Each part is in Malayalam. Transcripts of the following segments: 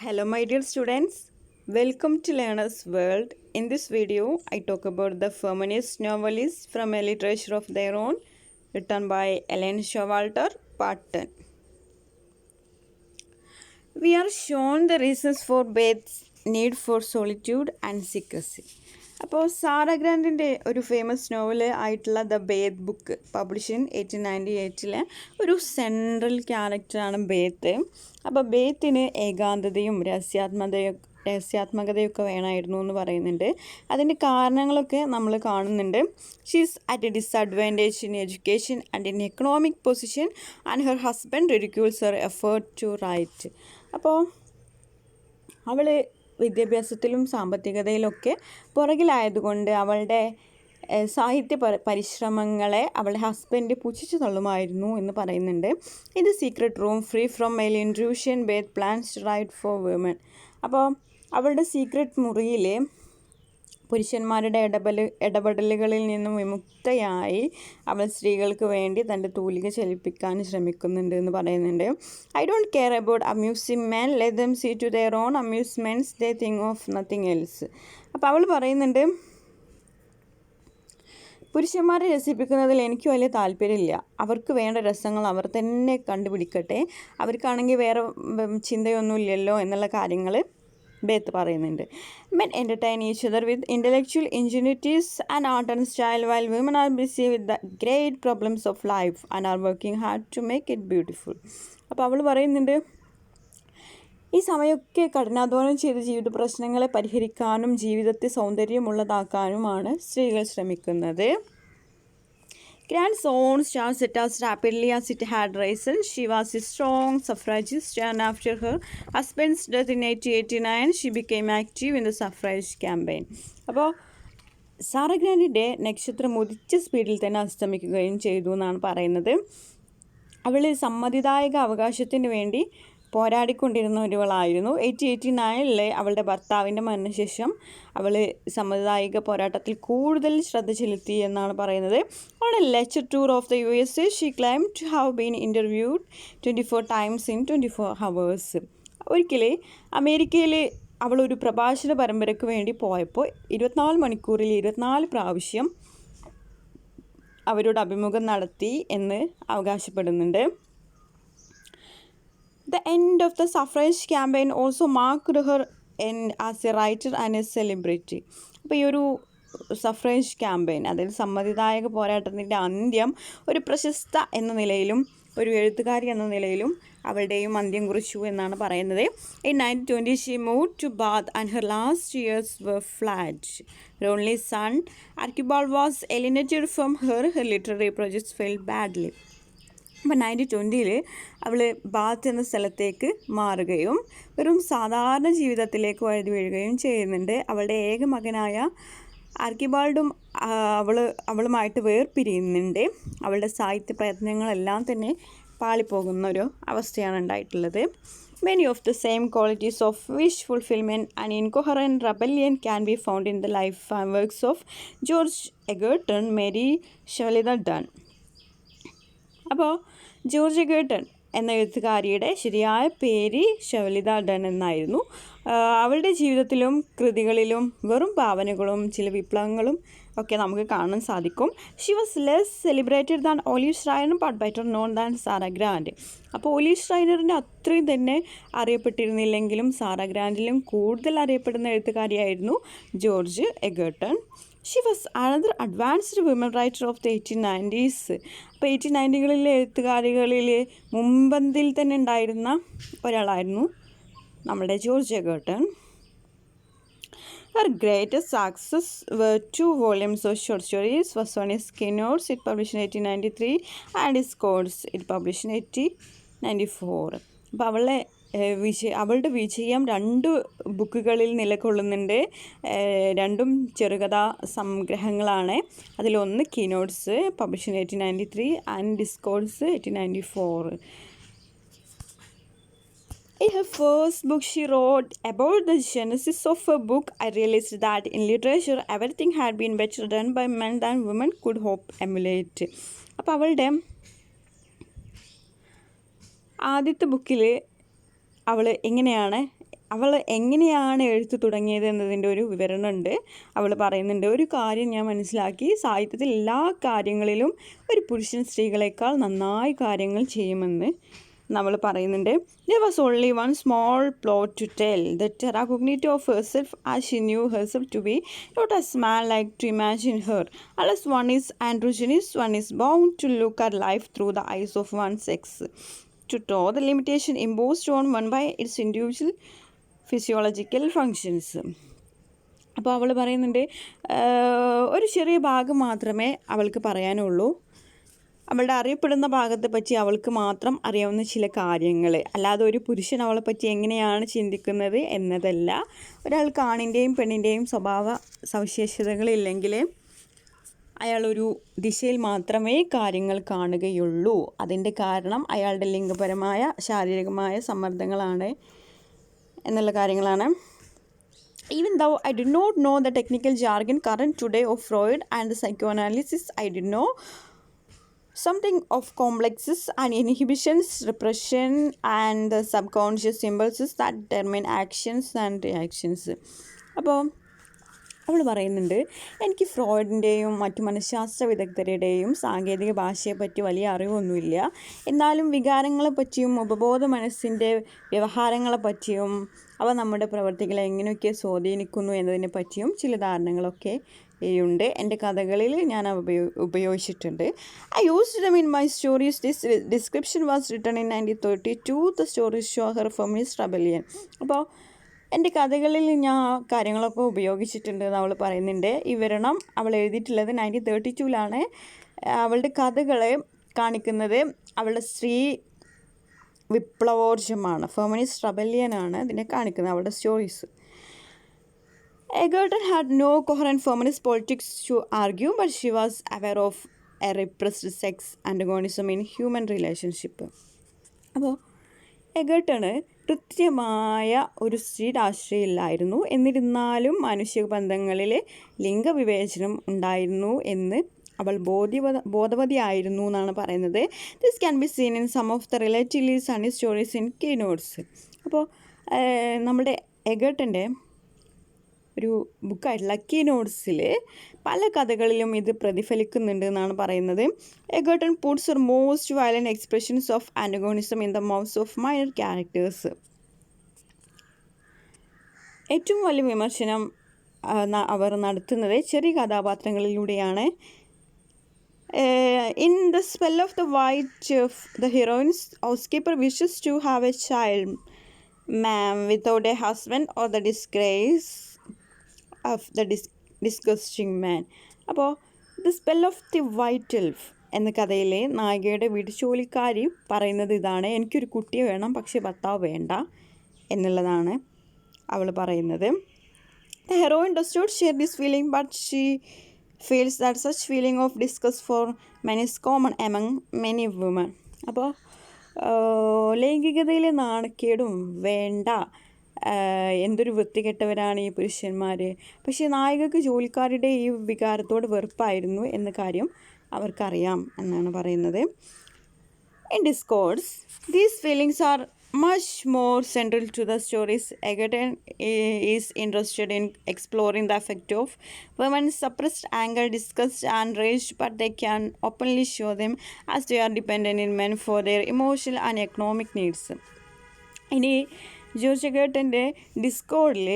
Hello my dear students, welcome to Learner's World. In this video, I talk about the feminist novelists from a literature of their own, written by Elaine Showalter, Part 10. We are shown the reasons for Beth's need for solitude and secrecy. അപ്പോൾ സാറ ഗ്രാൻഡിൻ്റെ ഒരു ഫേമസ് നോവൽ ആയിട്ടുള്ള ദ ബേത്ത് ബുക്ക് പബ്ലിഷ് ഇൻ 1898 ഒരു സെൻട്രൽ ക്യാരക്ടറാണ് ബേത്ത്. അപ്പോൾ ബേത്തിന് ഏകാന്തതയും രഹസ്യാത്മകതയൊക്കെ വേണമായിരുന്നു എന്ന് പറയുന്നുണ്ട്. അതിൻ്റെ കാരണങ്ങളൊക്കെ നമ്മൾ കാണുന്നുണ്ട്. She's at a disadvantage in education and in economic position and her husband ridicules her effort to write. അപ്പോൾ അവൾ വിദ്യാഭ്യാസത്തിലും സാമ്പത്തികതയിലൊക്കെ പുറകിലായതുകൊണ്ട് അവളുടെ സാഹിത്യ പരിശ്രമങ്ങളെ അവളുടെ ഹസ്ബൻഡ് പുച്ഛിച്ചു തള്ളുമായിരുന്നു എന്ന് പറയുന്നുണ്ട്. ഇത് secret room free from male intrusion both plans to write for women. അപ്പോൾ അവളുടെ സീക്രട്ട് മുറിയിൽ പുരുഷന്മാരുടെ ഇടപെടലുകളിൽ നിന്നും വിമുക്തയായി അവൾ സ്ത്രീകൾക്ക് വേണ്ടി തൻ്റെ തൂലിക ചലിപ്പിക്കാൻ ശ്രമിക്കുന്നുണ്ട് എന്ന് പറയുന്നുണ്ട്. I don't care about amusing men, let them see to their own amusements, they think of nothing else. അപ്പോൾ അവൾ പറയുന്നുണ്ട്, പുരുഷന്മാരെ രസിപ്പിക്കുന്നതിൽ എനിക്ക് വലിയ താല്പര്യമില്ല. അവർക്ക് വേണ്ട രസങ്ങൾ അവർ തന്നെ കണ്ടുപിടിക്കട്ടെ, അവർക്കാണെങ്കിൽ വേറെ ചിന്തയൊന്നുമില്ലല്ലോ എന്നുള്ള കാര്യങ്ങൾ ബേത്ത് പറയുന്നുണ്ട്. Men entertain each other with intellectual ingenuities and art and style while women are busy with the great problems of life and are working hard to make it beautiful. അപ്പോൾ അവൾ പറയുന്നുണ്ട്, ഈ സമയമൊക്കെ കഠിനാധ്വാനം ചെയ്ത് ജീവിത പ്രശ്നങ്ങളെ പരിഹരിക്കാനും ജീവിതത്തെ സൗന്ദര്യമുള്ളതാക്കാനുമാണ് സ്ത്രീകൾ ശ്രമിക്കുന്നത്. Grand's own star set as rapidly as it had risen. She was a strong suffragist, and after her husband's death in 1889, she became active in the suffrage campaign. അപ്പോൾ സാറ ഗ്രാൻഡിൻ്റെ നക്ഷത്രം ഉദിച്ച സ്പീഡിൽ തന്നെ അസ്തമിക്കുകയും ചെയ്തു എന്നാണ് പറയുന്നത്. അവൾ സമ്മതിദായക അവകാശത്തിന് വേണ്ടി പോരാടിക്കൊണ്ടിരുന്ന ഒരുവളായിരുന്നു. 1889 അവളുടെ ഭർത്താവിൻ്റെ മരണശേഷം അവൾ സമ്മതിദായക പോരാട്ടത്തിൽ കൂടുതൽ ശ്രദ്ധ ചെലുത്തി എന്നാണ് പറയുന്നത്. On a lecture tour of the USA, she claim to have been interviewed 24 times in 24 hours. ഒരിക്കൽ അമേരിക്കയിൽ അവളൊരു പ്രഭാഷണ പരമ്പരയ്ക്ക് വേണ്ടി പോയപ്പോൾ 24 മണിക്കൂറിൽ 24 പ്രാവശ്യം അവരോട് അഭിമുഖം നടത്തി എന്ന് അവകാശപ്പെടുന്നുണ്ട്. The end of the suffrage campaign also marked her end as a writer and a celebrity. അപ്പോൾ ഈ ഒരു സഫ്രേജ് ക്യാമ്പയിൻ, അതായത് സമ്മതിദായക പോരാട്ടത്തിൻ്റെ അന്ത്യം ഒരു പ്രശസ്ത എന്ന നിലയിലും ഒരു എഴുത്തുകാരി എന്ന നിലയിലും അവളുടെയും അന്ത്യം കുറിച്ചു എന്നാണ് പറയുന്നത്. In 1920 she moved to Bath and her last years were flat. Her only son Archibald was alienated from her. Her literary projects failed badly. അപ്പോൾ 1920 അവൾ ബാത്ത് എന്ന സ്ഥലത്തേക്ക് മാറുകയും വെറും സാധാരണ ജീവിതത്തിലേക്ക് വഴുതി വീഴുകയും ചെയ്യുന്നുണ്ട്. അവളുടെ ഏക മകനായ ആർക്കിബാൾഡും അവളുമായിട്ട് വേർപിരിയുന്നുണ്ട്. അവളുടെ സാഹിത്യ പ്രയത്നങ്ങളെല്ലാം തന്നെ പാളിപ്പോകുന്ന ഒരു അവസ്ഥയാണ് ഉണ്ടായിട്ടുള്ളത്. Many of the same qualities of wish fulfillment and incoherent rebellion can be found in the life and works of George Egerton, Mary Shelley Dunn. അപ്പോൾ ജോർജ് എഗേർട്ടൺ എന്ന എഴുത്തുകാരിയുടെ ശരിയായ പേര് ഷവലിത ഡൺ എന്നായിരുന്നു. അവളുടെ ജീവിതത്തിലും കൃതികളിലും വെറും ഭാവനകളും ചില വിപ്ലവങ്ങളും ഒക്കെ നമുക്ക് കാണാൻ സാധിക്കും. She was less celebrated than Olive Schreiner but better known than Sarah Grand. അപ്പോൾ ഓലീവ് ഷ്രൈനറിൻ്റെ അത്രയും തന്നെ അറിയപ്പെട്ടിരുന്നില്ലെങ്കിലും സാറ ഗ്രാൻഡിലും കൂടുതൽ അറിയപ്പെടുന്ന എഴുത്തുകാരിയായിരുന്നു George Egerton. She was another advanced women writer of the 1890s. അപ്പോൾ 1890-കളിലെ എഴുത്തുകാരികളിൽ മുൻപന്തിയിൽ തന്നെ ഉണ്ടായിരുന്ന ഒരാളായിരുന്നു നമ്മുടെ George Egerton. Her greatest success were 2 volumes of short stories. First one is Keynotes, it published in 1893, and Discourse, it published in 1894. അപ്പോൾ അവളുടെ വിജയം 2 ബുക്കുകളിൽ നിലകൊള്ളുന്നുണ്ട്. രണ്ടും ചെറുകഥാ സംഗ്രഹങ്ങളാണ്. അതിലൊന്ന് Keynotes publish in 1893 and Discords 1894. In her first book, she wrote about the genesis of her book. I realized that in literature, everything had been better done by men than women could hope emulate. അപ്പോൾ അവളുടെ ആദ്യത്തെ ബുക്കിൽ അവൾ എങ്ങനെയാണ് അവൾ എങ്ങനെയാണ് എഴുത്ത് തുടങ്ങിയത് എന്നതിൻ്റെ ഒരു വിവരണമുണ്ട്. അവൾ പറയുന്നുണ്ട്, ഒരു കാര്യം ഞാൻ മനസ്സിലാക്കി, സാഹിത്യത്തിൽ എല്ലാ കാര്യങ്ങളിലും ഒരു പുരുഷൻ സ്ത്രീകളെക്കാൾ നന്നായി കാര്യങ്ങൾ ചെയ്യുമെന്ന് നമ്മൾ പറയുന്നുണ്ട്. There was only one small plot to tell. The Terra Cognito of herself as she knew herself to be, not as man like to imagine her. Unless one is androgynous, one is bound to look at life through the eyes of one's sex. To draw the limitation imposed on one by its individual physiological functions. അപ്പോൾ അവൾ പറയുന്നുണ്ട്, ഒരു ചെറിയ ഭാഗം മാത്രമേ അവൾക്ക് പറയാനുള്ളൂ. അവളുടെ അറിയപ്പെടുന്ന ഭാഗത്തെ പറ്റി അവൾക്ക് മാത്രം അറിയാവുന്ന ചില കാര്യങ്ങൾ, അല്ലാതെ ഒരു പുരുഷൻ അവളെ പറ്റി എങ്ങനെയാണ് ചിന്തിക്കുന്നത് എന്നതല്ല. ഒരാൾക്ക് ആണിൻ്റെയും പെണ്ണിൻ്റെയും സ്വഭാവ സവിശേഷതകളില്ലെങ്കിൽ അയാളൊരു ദിശയിൽ മാത്രമേ കാര്യങ്ങൾ കാണുകയുള്ളൂ. അതിൻ്റെ കാരണം അയാളുടെ ലിംഗപരമായ ശാരീരികമായ സമ്മർദ്ദങ്ങളാണ് എന്നുള്ള കാര്യങ്ങളാണ്. Even though I did not know the technical jargon current today of Freud and the psychoanalysis, I did know something of complexes and inhibitions, repression and the subconscious impulses that determine actions and reactions. അപ്പോൾ അവൾ പറയുന്നുണ്ട്, എനിക്ക് ഫ്രോയിഡിൻ്റെയും മറ്റു മനഃശാസ്ത്ര വിദഗ്ധരുടെയും സാങ്കേതിക ഭാഷയെപ്പറ്റി വലിയ അറിവൊന്നുമില്ല. എന്നാലും വികാരങ്ങളെ പറ്റിയും ഉപബോധ മനസ്സിൻ്റെ വ്യവഹാരങ്ങളെ പറ്റിയും അവ നമ്മുടെ പ്രവർത്തികളെ എങ്ങനെയൊക്കെ സ്വാധീനിക്കുന്നു എന്നതിനെ പറ്റിയും ചില ധാരണകളൊക്കെ ഉണ്ട്. എൻ്റെ കഥകളിൽ ഞാൻ ഉപയോഗിച്ചിട്ടുണ്ട്. I used them in my stories. This description was written in 1932. The stories show her feminist rebellion. അപ്പോൾ എൻ്റെ കഥകളിൽ ഞാൻ കാര്യങ്ങളൊക്കെ ഉപയോഗിച്ചിട്ടുണ്ട് എന്ന് അവൾ പറയുന്നുണ്ട്. ഈ വിവരണം അവൾ എഴുതിയിട്ടുള്ളത് 1932 അവളുടെ കഥകളെ കാണിക്കുന്നത് അവളുടെ സ്ത്രീ വിപ്ലവോർജമാണ്, ഫെമിനിസ്റ്റ് റെബല്യനാണ് ഇതിനെ കാണിക്കുന്നത്, അവളുടെ stories. Egerton had no coherent feminist politics to argue, but she was aware of a repressed sex antagonism in human relationship. അപ്പോൾ എഗർട്ടണ് കൃത്യമായ ഒരു സ്ത്രീ രാഷ്ട്രീയമില്ലായിരുന്നു, എന്നിരുന്നാലും മനുഷ്യ ബന്ധങ്ങളിൽ ലിംഗവിവേചനം ഉണ്ടായിരുന്നു എന്ന് അവൾ ബോധവതിയായിരുന്നു എന്നാണ് പറയുന്നത്. This can be seen in some of the relatively sunny stories in Keynotes. അപ്പോൾ നമ്മുടെ എഗർട്ടൻ്റെ ഒരു ബുക്കായിട്ടുള്ള കീനോട്ട്സിൽ പല കഥകളിലും ഇത് പ്രതിഫലിക്കുന്നുണ്ട് എന്നാണ് പറയുന്നത്. Egerton puts her most violent expressions of antagonism in the mouths of minor characters. ഏറ്റവും വലിയ വിമർശനം അവർ നടത്തുന്നത് ചെറിയ കഥാപാത്രങ്ങളിലൂടെയാണ്. In the spell of the white, the heroine's housekeeper wishes to have a child, ma'am, without a husband, or the disgrace of the disgusting man. അപ്പോൾ the spell of the White Elf എന്ന കഥയിലെ നായികയുടെ വീട്ടുജോലിക്കാരി പറയുന്നത് ഇതാണ്, എനിക്കൊരു കുട്ടിയെ വേണം പക്ഷേ ഭർത്താവ് വേണ്ട എന്നുള്ളതാണ് അവൾ പറയുന്നത്. The heroine does not share this feeling, but she feels that such feeling of disgust for men is common among many women. അപ്പോൾ ലൈംഗികതയിലെ നാണക്കേടും വേണ്ട, എന്തൊരു വൃത്തികെട്ടവരാണ് ഈ പുരുഷന്മാർ, പക്ഷേ നായികക്ക് ജോലിക്കാരുടെ ഈ വികാരത്തോട് വെറുപ്പായിരുന്നു എന്ന കാര്യം അവർക്കറിയാം എന്നാണ് പറയുന്നത്. In discourse, these feelings are much more central to the stories. Egerton is interested in exploring the effect of women's suppressed anger, disgust and rage, but they can openly show them as they are dependent in men for their emotional and economic needs. ഇനി ജോർജ് എഗർട്ടൻ്റെ ഡിസ്കോഡിൽ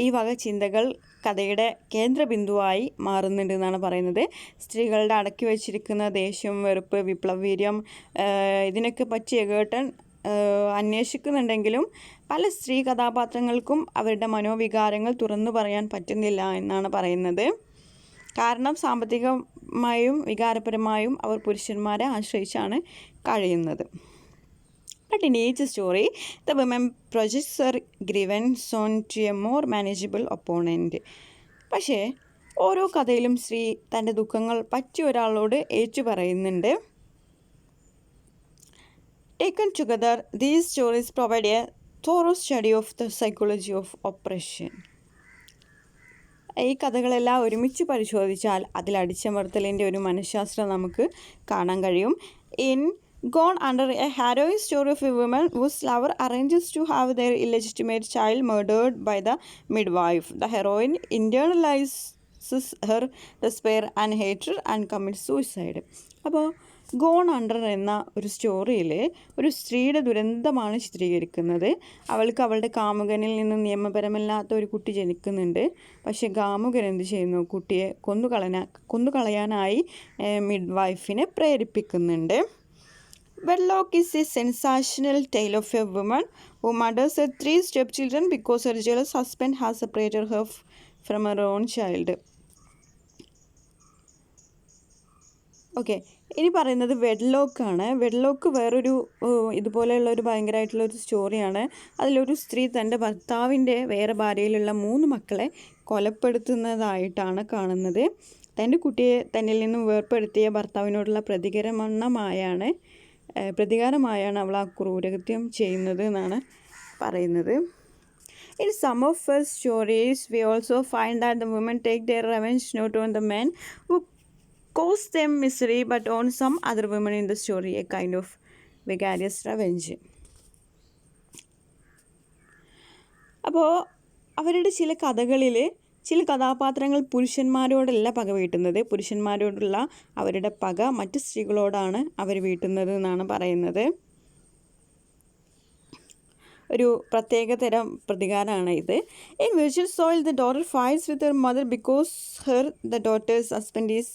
ഈ വക ചിന്തകൾ കഥയുടെ കേന്ദ്രബിന്ദുവായി മാറുന്നുണ്ട് എന്നാണ് പറയുന്നത്. സ്ത്രീകളുടെ അടക്കി വച്ചിരിക്കുന്ന ദേഷ്യം, വെറുപ്പ്, വിപ്ലവീര്യം, ഇതിനൊക്കെ പറ്റി എഗർട്ടൺ അന്വേഷിക്കുന്നുണ്ടെങ്കിലും പല സ്ത്രീ കഥാപാത്രങ്ങൾക്കും അവരുടെ മനോവികാരങ്ങൾ തുറന്നു പറയാൻ പറ്റുന്നില്ല എന്നാണ് പറയുന്നത്. കാരണം സാമ്പത്തികമായും വികാരപരമായും അവർ പുരുഷന്മാരെ ആശ്രയിച്ചാണ് കഴിയുന്നത്. But in each story, the women projects her grievance onto a more manageable opponent. പക്ഷേ ഓരോ കഥയിലും സ്ത്രീ തൻ്റെ ദുഃഖങ്ങൾ പറ്റിയ ഒരാളോട് ഏറ്റുപറയുന്നുണ്ട്. Taken together, these stories provide a thorough study of the psychology of oppression. ഈ കഥകളെല്ലാം ഒരുമിച്ച് പരിശോധിച്ചാൽ അതിൽ അടിച്ചമർത്തലിൻ്റെ ഒരു മനഃശാസ്ത്രം നമുക്ക് കാണാൻ കഴിയും. In Gone Under, a harrowing story of a woman whose lover arranges to have their illegitimate child murdered by the midwife. The heroine internalizes her despair and hatred and commits suicide. അപ്പോൾ ഗോൺ അണ്ടർ എന്ന ഒരു സ്റ്റോറിയിൽ ഒരു സ്ത്രീയുടെ ദുരന്തമാണ് ചിത്രീകരിക്കുന്നത്. അവൾക്ക് അവളുടെ കാമുകനിൽ നിന്ന് നിയമപരമല്ലാത്ത ഒരു കുട്ടി ജനിക്കുന്നുണ്ട്. പക്ഷേ കാമുകൻ എന്ത് ചെയ്യുന്നു? കുട്ടിയെ കൊന്നുകളയാനായി മിഡ്വൈഫിനെ പ്രേരിപ്പിക്കുന്നുണ്ട്. Wedlock is a sensational tale of a woman who murders her 3 stepchildren because her jealous husband has separated her from her own child. Okay, ഇനി പറയുന്നത് വെഡ്ലോക്കാണ്. വെഡ്ലോക്ക് വേറൊരു ഇതുപോലെയുള്ള ഒരു ഭയങ്കരമായിട്ടുള്ളൊരു സ്റ്റോറിയാണ്. അതിലൊരു സ്ത്രീ തൻ്റെ ഭർത്താവിൻ്റെ വേറെ ഭാര്യയിലുള്ള 3 മക്കളെ കൊലപ്പെടുത്തുന്നതായിട്ടാണ് കാണുന്നത്. തൻ്റെ കുട്ടിയെ തന്നിൽ നിന്നും വേർപ്പെടുത്തിയ ഭർത്താവിനോടുള്ള പ്രതികാരമായാണ് അവൾ ആ ക്രൂരകൃത്യം ചെയ്യുന്നത് എന്നാണ് പറയുന്നത്. In some of her stories, we also find that the women take their revenge not on the men who cause them misery, but on some other women in the story, a kind of vicarious revenge. അപ്പോൾ അവരുടെ ചില കഥകളിൽ ചില കഥാപാത്രങ്ങൾ പുരുഷന്മാരോടല്ല പക വീട്ടുന്നത്. പുരുഷന്മാരോടുള്ള അവരുടെ പക മറ്റ് സ്ത്രീകളോടാണ് അവർ വീട്ടുന്നത് എന്നാണ് പറയുന്നത്. ഒരു പ്രത്യേക തരം പ്രതികാരമാണ് ഇത്. In Virgin Soil, the daughter fights with her mother because the daughter's husband is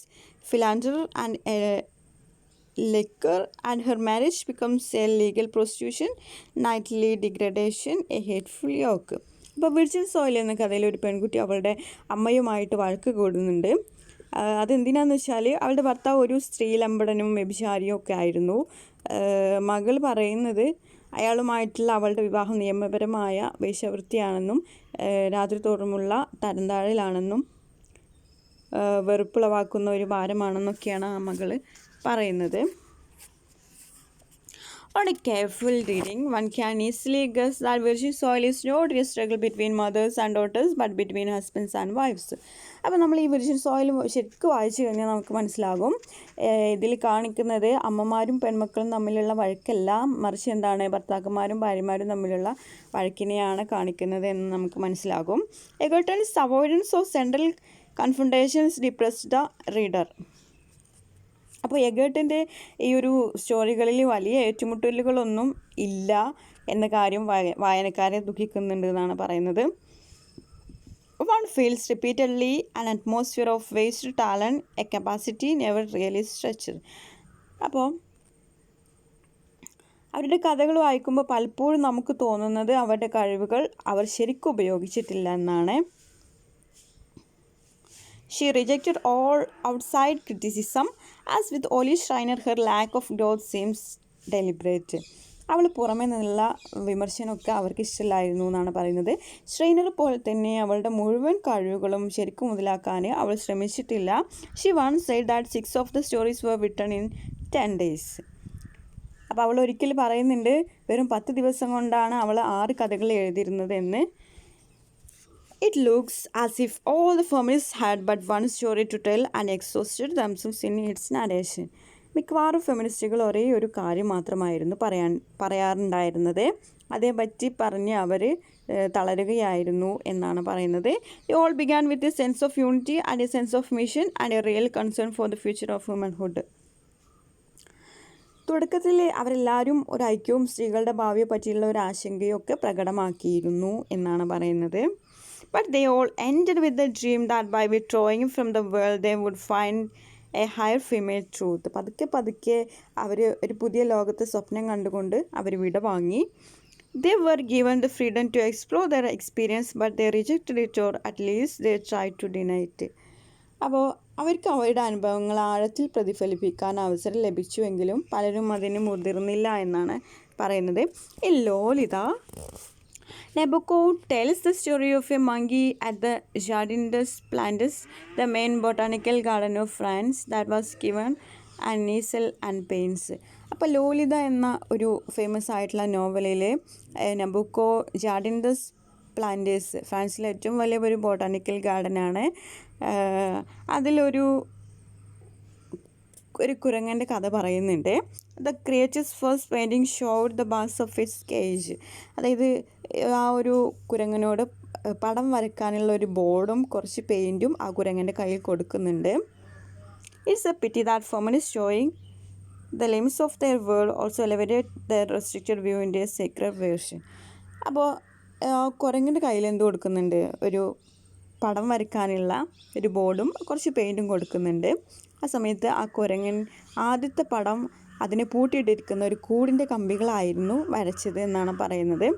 philanderer and a liquor, and her marriage becomes a legal prostitution, nightly degradation, a hateful yoke. അപ്പോൾ വിർജിൻ സോയിൽ എന്ന കഥയിൽ ഒരു പെൺകുട്ടി അവളുടെ അമ്മയുമായിട്ട് വഴക്ക് കൂടുന്നുണ്ട്. അതെന്തിനാന്ന് വെച്ചാൽ അവളുടെ ഭർത്താവ് ഒരു സ്ത്രീലമ്പടനും വ്യഭിചാരിയും ഒക്കെ ആയിരുന്നു. മകൾ പറയുന്നത് അയാളുമായിട്ടുള്ള അവളുടെ വിവാഹം നിയമപരമായ വേശ്യാവൃത്തിയാണെന്നും രാത്രി തോറുമുള്ള തരംതാഴലാണെന്നും വെറുപ്പുളവാക്കുന്ന ഒരു ഭാരമാണെന്നൊക്കെയാണ് ആ മകൾ പറയുന്നത്. On a careful reading, one can easily guess that Virgin Soil is not a struggle between mothers and daughters, but between husbands and wives. അപ്പോൾ നമ്മൾ ഈ വിർജിൻ സോയിൽ ശരിക്കും വായിച്ചു കഴിഞ്ഞാൽ നമുക്ക് മനസ്സിലാകും, ഇതിൽ കാണിക്കുന്നത് അമ്മമാരും പെൺമക്കളും തമ്മിലുള്ള വഴക്കല്ല, മറിച്ച് എന്താണ് ഭർത്താക്കന്മാരും ഭാര്യമാരും തമ്മിലുള്ള വഴക്കിനെയാണ് കാണിക്കുന്നത് എന്ന് നമുക്ക് മനസ്സിലാകും. Egerton's avoidance of central confrontations depressed the reader. അപ്പോൾ എഗേർട്ടിൻ്റെ ഈ ഒരു സ്റ്റോറികളിൽ വലിയ ഏറ്റുമുട്ടലുകളൊന്നും ഇല്ല എന്ന കാര്യം വായനക്കാരെ ദുഃഖിക്കുന്നുണ്ട് എന്നാണ് പറയുന്നത്. One feels repeatedly an atmosphere of wasted talent, a capacity never really stretched. അപ്പോൾ അവരുടെ കഥകൾ വായിക്കുമ്പോൾ പലപ്പോഴും നമുക്ക് തോന്നുന്നത് അവരുടെ കഴിവുകൾ അവർ ശരിക്കും ഉപയോഗിച്ചിട്ടില്ല എന്നാണ്. She rejected all outside criticism. As with Ollie Schreiner, her lack of growth seems deliberate. അവൾ പുറമേ നിന്നുള്ള വിമർശനമൊക്കെ അവർക്ക് ഇഷ്ടമില്ലായിരുന്നു എന്നാണ് പറയുന്നത്. ഷ്രൈനർ പോലെ തന്നെ അവളുടെ മുഴുവൻ കഴിവുകളും ശരിക്കും മുതലാക്കാൻ അവൾ ശ്രമിച്ചിട്ടില്ല. She once said that 6 of the stories were written in 10 days. അപ്പോൾ അവൾ ഒരിക്കൽ പറയുന്നുണ്ട് വെറും 10 ദിവസം കൊണ്ടാണ് അവൾ 6 കഥകൾ എഴുതിയിരുന്നത് എന്ന്. It looks as if all the feminists had but one story to tell and exhausted themselves in its narration. മിക്കവാറും ഫെമിനിസ്റ്റുകൾ ഒരേ ഒരു കാര്യം മാത്രമായിരുന്നു പറയാറുണ്ടായിരുന്നത്. അതേപറ്റി പറഞ്ഞ് അവർ തളരുകയായിരുന്നു എന്നാണ് പറയുന്നത്. They all began with a sense of unity and a sense of mission and a real concern for the future of womanhood. തുടക്കത്തിൽ അവരെല്ലാവരും ഒരു ഐക്യവും സ്ത്രീകളുടെ ഭാവിയെ പറ്റിയുള്ള ഒരു ആശങ്കയൊക്കെ പ്രകടമാക്കിയിരുന്നു എന്നാണ് പറയുന്നത്. But they all ended with the dream that by withdrawing from the world they would find a higher female truth. പതുക്കെ അവർ ഒരു പുതിയ ലോകത്തെ സ്വപ്നം കണ്ടുകൊണ്ട് അവർ വിടവാങ്ങി. They were given the freedom to explore their experience, but they rejected it, or at least they tried to deny it. അപ്പോൾ അവർക്ക് അവരുടെ അനുഭവങ്ങൾ ആഴത്തിൽ പ്രതിഫലിപ്പിക്കാൻ അവസരം ലഭിച്ചുവെങ്കിലും പലരും അതിന് മുതിർന്നില്ല എന്നാണ് പറയുന്നത്. ഈ Lolitha Nabokov tells the story of a monkey at the Jardin des Plantes, the main botanical garden of France, that was given an easel and paints. അപ്പോൾ ലോലിത എന്ന ഒരു ഫേമസ് ആയിട്ടുള്ള നോവലിൽ നബോക്കോ ജാർഡിൻ ദസ് പ്ലാന്റേഴ്സ്, ഫ്രാൻസിലെ ഏറ്റവും വലിയ ഒരു ബോട്ടാനിക്കൽ ഗാർഡനാണ്, അതിലൊരു ഒരു കുരങ്ങൻ്റെ കഥ പറയുന്നുണ്ട്. The creature's first painting showed the bars of its cage. അതായത് ആ ഒരു കുരങ്ങനോട് പടം വരയ്ക്കാനുള്ള ഒരു ബോർഡും കുറച്ച് പെയിൻറ്റും ആ കുരങ്ങൻ്റെ കയ്യിൽ കൊടുക്കുന്നുണ്ട്. It's A പിറ്റി that feminist showing the limits of their world also elevated their restricted view into a sacred version. അപ്പോൾ കുരങ്ങൻ്റെ കയ്യിൽ എന്ത് കൊടുക്കുന്നുണ്ട്? ഒരു പടം വരയ്ക്കാനുള്ള ഒരു ബോർഡും കുറച്ച് പെയിൻറ്റും കൊടുക്കുന്നുണ്ട്. ആ സമയത്ത് ആ കുരങ്ങൻ ആദ്യത്തെ പടം അതിനെ പൂട്ടിയിട്ടിരിക്കുന്ന ഒരു കൂടിൻ്റെ കമ്പികളായിരുന്നു വരച്ചത് എന്നാണ് പറയുന്നത്.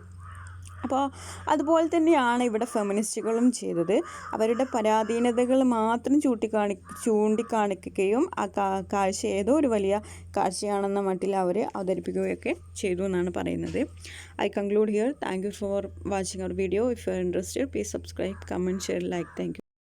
അപ്പോൾ അതുപോലെ തന്നെയാണ് ഇവിടെ ഫെമിനിസ്റ്റുകളും ചെയ്തത്. അവരുടെ പരാധീനതകൾ മാത്രം ചൂണ്ടിക്കാണിക്കുകയും ആ കാഴ്ച ഏതോ ഒരു വലിയ കാഴ്ചയാണെന്ന മട്ടിൽ അവർ അവതരിപ്പിക്കുകയൊക്കെ ചെയ്തു എന്നാണ് പറയുന്നത്. I conclude here. Thank you for watching our video. If you are interested, please subscribe, comment, share, like. Thank you.